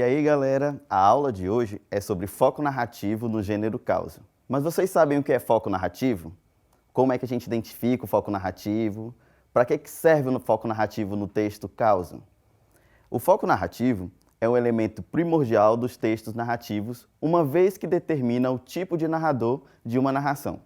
E aí, galera, a aula de hoje é sobre foco narrativo no gênero causa. Mas vocês sabem o que é foco narrativo? Como é que a gente identifica o foco narrativo? Para que serve o foco narrativo no texto causa? O foco narrativo é um elemento primordial dos textos narrativos, uma vez que determina o tipo de narrador de uma narração.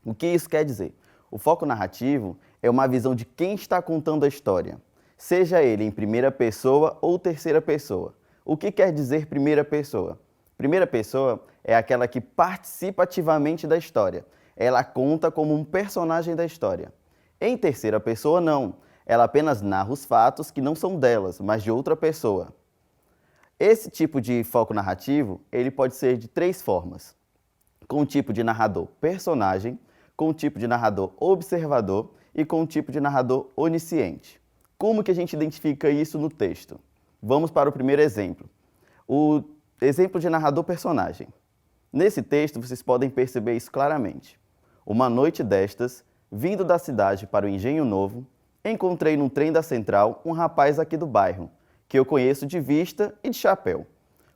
O que isso quer dizer? O foco narrativo é uma visão de quem está contando a história, seja ele em primeira pessoa ou terceira pessoa. O que quer dizer primeira pessoa? Primeira pessoa é aquela que participa ativamente da história. Ela conta como um personagem da história. Em terceira pessoa, não. Ela apenas narra os fatos que não são delas, mas de outra pessoa. Esse tipo de foco narrativo, ele pode ser de três formas. Com o tipo de narrador personagem, com o tipo de narrador observador e com o tipo de narrador onisciente. Como que a gente identifica isso no texto? Vamos para o primeiro exemplo. O exemplo de narrador personagem. Nesse texto, vocês podem perceber isso claramente. Uma noite destas, vindo da cidade para o Engenho Novo, encontrei num trem da Central um rapaz aqui do bairro, que eu conheço de vista e de chapéu.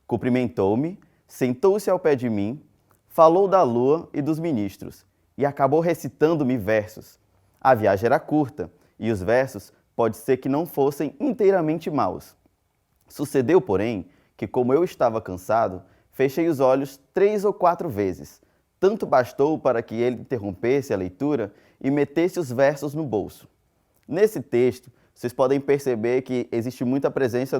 Cumprimentou-me, sentou-se ao pé de mim, falou da lua e dos ministros, e acabou recitando-me versos. A viagem era curta, e os versos pode ser que não fossem inteiramente maus. Sucedeu, porém, que como eu estava cansado, fechei os olhos 3 ou 4 vezes. Tanto bastou para que ele interrompesse a leitura e metesse os versos no bolso. Nesse texto, vocês podem perceber que existe muita presença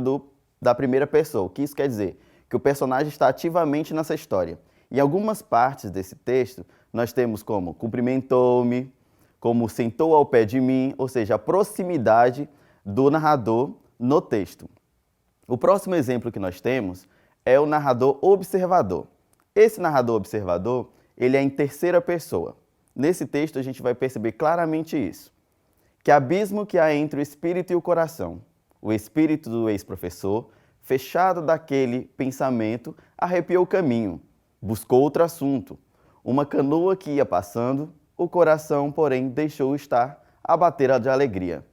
da primeira pessoa. O que isso quer dizer? Que o personagem está ativamente nessa história. Em algumas partes desse texto, nós temos como cumprimentou-me, como sentou ao pé de mim, ou seja, a proximidade do narrador no texto. O próximo exemplo que nós temos é o narrador observador. Esse narrador observador, ele é em terceira pessoa. Nesse texto a gente vai perceber claramente isso. Que abismo que há entre o espírito e o coração. O espírito do ex-professor, fechado daquele pensamento, arrepiou o caminho, buscou outro assunto. Uma canoa que ia passando, o coração, porém, deixou estar a bater de alegria.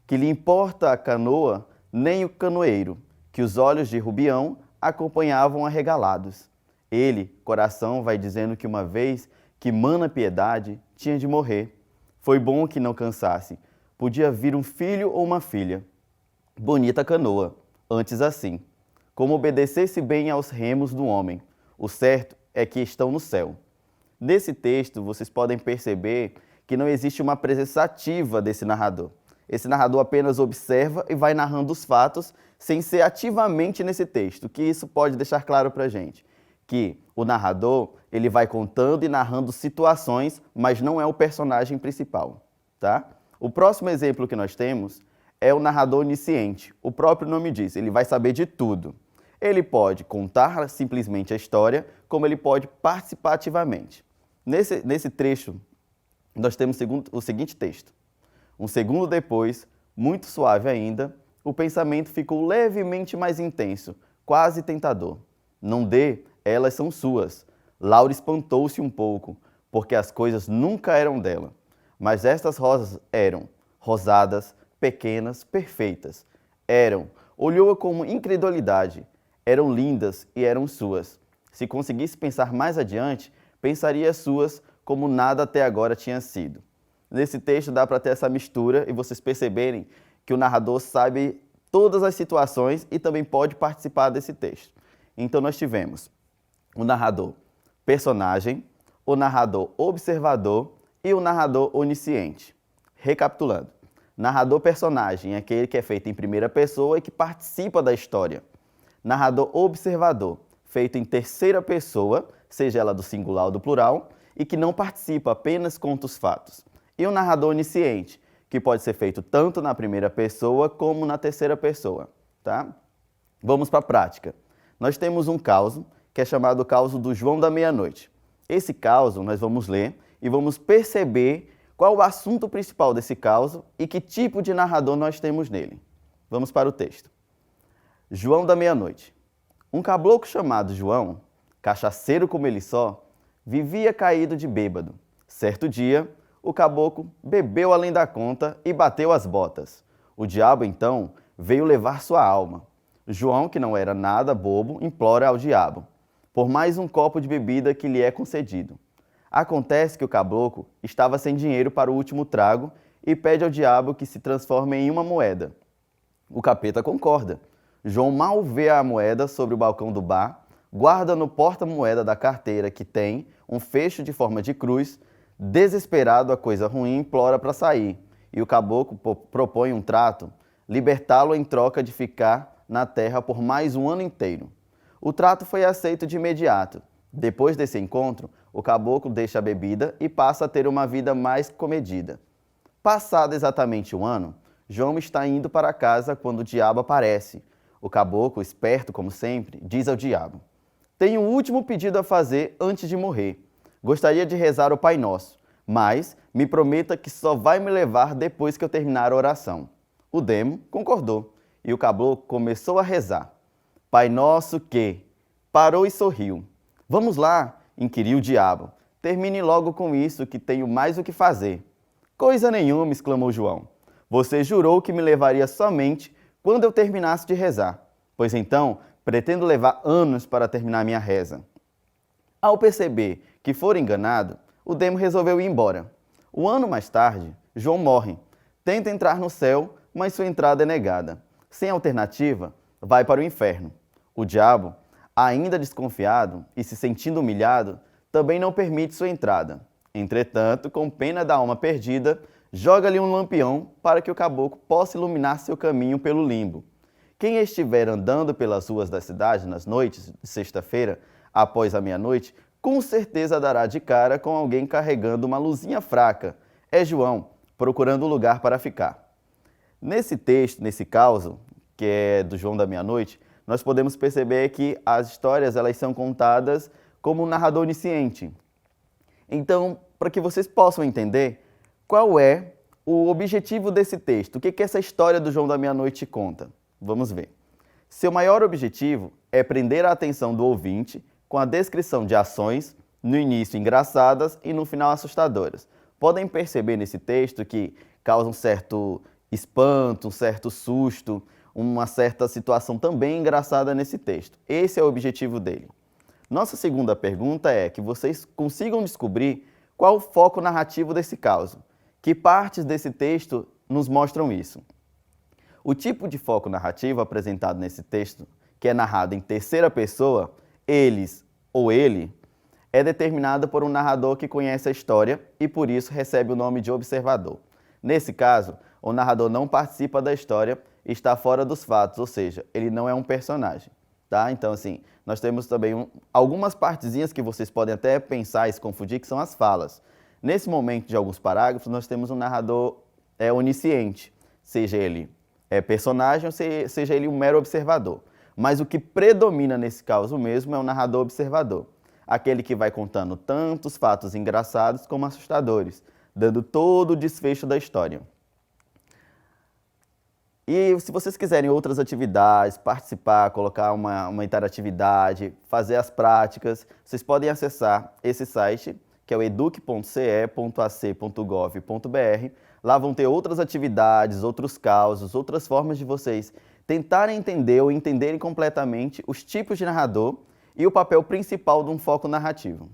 Que lhe importa a canoa, nem o canoeiro, que os olhos de Rubião acompanhavam arregalados. Ele, coração, vai dizendo que uma vez que mana piedade tinha de morrer. Foi bom que não cansasse. Podia vir um filho ou uma filha. Bonita canoa, antes assim. Como obedecesse bem aos remos do homem. O certo é que estão no céu. Nesse texto, vocês podem perceber que não existe uma presença ativa desse narrador. Esse narrador apenas observa e vai narrando os fatos sem ser ativamente nesse texto. Que isso pode deixar claro para a gente? Que o narrador, ele vai contando e narrando situações, mas não é o personagem principal, tá? O próximo exemplo que nós temos é o narrador onisciente. O próprio nome diz, ele vai saber de tudo. Ele pode contar simplesmente a história, como ele pode participar ativamente. Nesse trecho, nós temos o seguinte texto. Um segundo depois, muito suave ainda, o pensamento ficou levemente mais intenso, quase tentador. Não dê, elas são suas. Laura espantou-se um pouco, porque as coisas nunca eram dela. Mas estas rosas eram rosadas, pequenas, perfeitas. Olhou-a com incredulidade. Eram lindas e eram suas. Se conseguisse pensar mais adiante, pensaria suas como nada até agora tinha sido. Nesse texto dá para ter essa mistura e vocês perceberem que o narrador sabe todas as situações e também pode participar desse texto. Então nós tivemos o narrador personagem, o narrador observador e o narrador onisciente. Recapitulando, narrador personagem é aquele que é feito em primeira pessoa e que participa da história. Narrador observador, feito em terceira pessoa, seja ela do singular ou do plural, e que não participa, apenas conta os fatos. E o narrador onisciente, que pode ser feito tanto na primeira pessoa como na terceira pessoa, tá? Vamos para a prática. Nós temos um causo, que é chamado o causo do João da Meia-Noite. Esse causo nós vamos ler e vamos perceber qual o assunto principal desse causo e que tipo de narrador nós temos nele. Vamos para o texto. João da Meia-Noite. Um caboclo chamado João, cachaceiro como ele só, vivia caído de bêbado. Certo dia, o caboclo bebeu além da conta e bateu as botas. O diabo, então, veio levar sua alma. João, que não era nada bobo, implora ao diabo por mais um copo de bebida que lhe é concedido. Acontece que o caboclo estava sem dinheiro para o último trago e pede ao diabo que se transforme em uma moeda. O capeta concorda. João mal vê a moeda sobre o balcão do bar, guarda no porta-moeda da carteira que tem um fecho de forma de cruz. Desesperado, a coisa ruim implora para sair, e o caboclo propõe um trato, libertá-lo em troca de ficar na terra por mais um ano inteiro. O trato foi aceito de imediato. Depois desse encontro, o caboclo deixa a bebida e passa a ter uma vida mais comedida. Passado exatamente um ano, João está indo para casa quando o diabo aparece. O caboclo, esperto como sempre, diz ao diabo: "Tenho um último pedido a fazer antes de morrer. Gostaria de rezar o Pai Nosso, mas me prometa que só vai me levar depois que eu terminar a oração." O demo concordou e o caboclo começou a rezar. "Pai Nosso que..." Parou e sorriu. "Vamos lá", inquiriu o diabo. "Termine logo com isso que tenho mais o que fazer." "Coisa nenhuma", exclamou João. "Você jurou que me levaria somente quando eu terminasse de rezar. Pois então, pretendo levar anos para terminar minha reza." Ao perceber que fora enganado, o demo resolveu ir embora. Um ano mais tarde, João morre. Tenta entrar no céu, mas sua entrada é negada. Sem alternativa, vai para o inferno. O diabo, ainda desconfiado e se sentindo humilhado, também não permite sua entrada. Entretanto, com pena da alma perdida, joga-lhe um lampião para que o caboclo possa iluminar seu caminho pelo limbo. Quem estiver andando pelas ruas da cidade nas noites de sexta-feira, após a meia-noite, com certeza dará de cara com alguém carregando uma luzinha fraca. É João, procurando um lugar para ficar. Nesse texto, nesse causo, que é do João da Meia-Noite, nós podemos perceber que as histórias elas são contadas como um narrador onisciente. Então, para que vocês possam entender qual é o objetivo desse texto, o que essa história do João da Meia-Noite conta, vamos ver. Seu maior objetivo é prender a atenção do ouvinte com a descrição de ações, no início engraçadas e no final assustadoras. Podem perceber nesse texto que causa um certo espanto, um certo susto, uma certa situação também engraçada nesse texto. Esse é o objetivo dele. Nossa segunda pergunta é que vocês consigam descobrir qual o foco narrativo desse caso. Que partes desse texto nos mostram isso? O tipo de foco narrativo apresentado nesse texto, que é narrado em terceira pessoa, eles ou ele, é determinado por um narrador que conhece a história e por isso recebe o nome de observador. Nesse caso, o narrador não participa da história e está fora dos fatos, ou seja, ele não é um personagem. Tá? Então, assim, nós temos também algumas partezinhas que vocês podem até pensar e se confundir, que são as falas. Nesse momento de alguns parágrafos, nós temos um narrador onisciente, seja ele personagem ou seja ele um mero observador. Mas o que predomina nesse caso mesmo é o narrador observador, aquele que vai contando tanto os fatos engraçados como assustadores, dando todo o desfecho da história. E se vocês quiserem outras atividades, participar, colocar uma interatividade, fazer as práticas, vocês podem acessar esse site, que é o educ.ce.ac.gov.br. Lá vão ter outras atividades, outros causos, outras formas de vocês tentarem entender ou entenderem completamente os tipos de narrador e o papel principal de um foco narrativo.